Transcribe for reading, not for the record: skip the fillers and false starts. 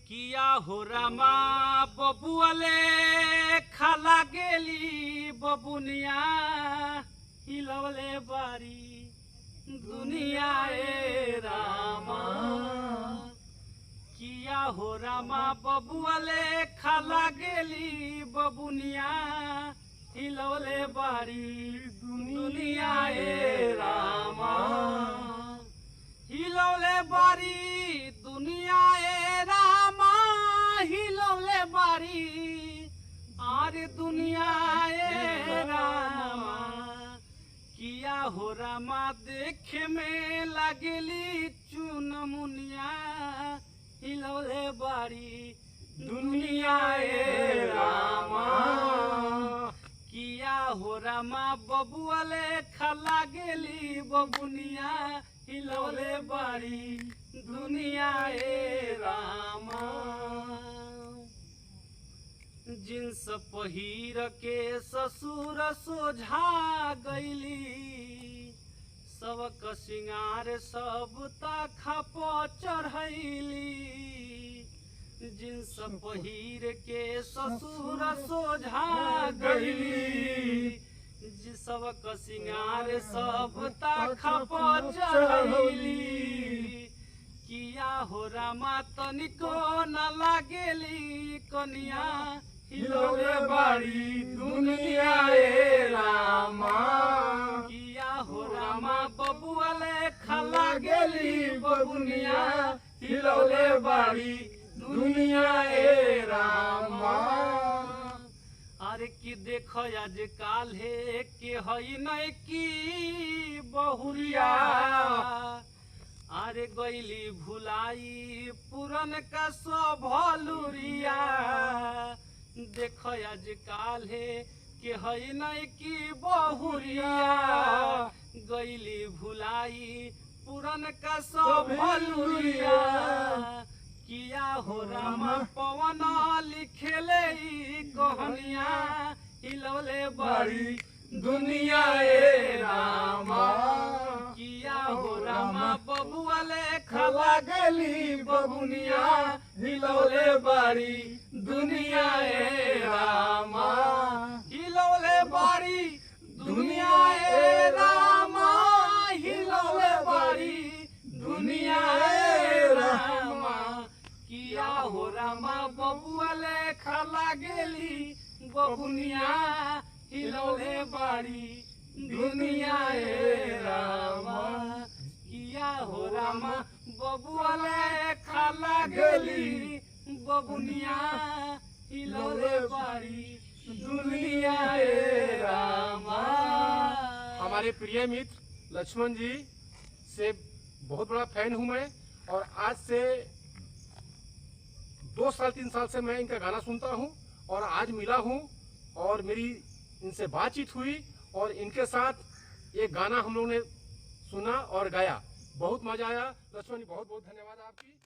किया हो रामा बबुआले खाला गेली बबुनिया हिलवले बारी दुनिया ए रामा। किया हो रामा बबुआले खाला गेली बबुनिया हिलवले बारी दुनिया ए रामा। हिलवले बारी दुनिया ए रामा हिलवले बारी आरे दुनिया ए रामा। किया हो रामा देखे में लागली चुनमुनिया हिलवले बारी दुनिया ए रामा। किया हो रामा बबुआले खाला गेली बबुनिया हिलवले बारी दुनिया ए रामा। जिन्स पहिर के ससुर सोझा गईली सबक सिंगार सब तखा पर चढ़ैली। जिन्स पहिर के ससुर सोझा गईली सबक सिंगार सब तखा पर चढ़ैली। किया हो रामा तनिको न लागेली कनिया हिलवले बारी दुनिया ए रामा। किया हो रामा बबुआले खाला गेली बबुनिया हिलवले बारी दुनिया ए रामा। अरे की देखो आज काल्हे के हई नहीं की बहुरिया अरे गईली भुलाई पुरन का सब भलुरिया। देखो आज काल्हे के हई नहीं की बहुरिया गईली भुलाई पुरन का सब भलुरिया। किया हो रामा पवन लिखेले कहानिया हिलवले बारी दुनिया ए रामा। किया हो रामा बबुआले खाला गेली बबुनिया हिलवले बारी दुनिया ए रामा। हिलवले बारी दुनिया ए रामा हिलवले बारी दुनिया ए रामा। किया हो रामा बबुआले खाला गेली बबुनिया हिलवले बारी दुनिया ए रामा। किया हो रामा बबुआले खाला गेली बबुनिया हिलवले बारी दुनिया ए रामा। हमारे प्रिय मित्र लक्ष्मण जी से बहुत बड़ा फैन हूँ मैं और आज से 2 साल 3 साल से मैं इनका गाना सुनता हूँ और आज मिला हूँ और मेरी इनसे बातचीत हुई और इनके साथ ये गाना हम लोगों ने सुना और गाया। बहुत मजा आया। लक्ष्मण जी बहुत बहुत धन्यवाद आपकी।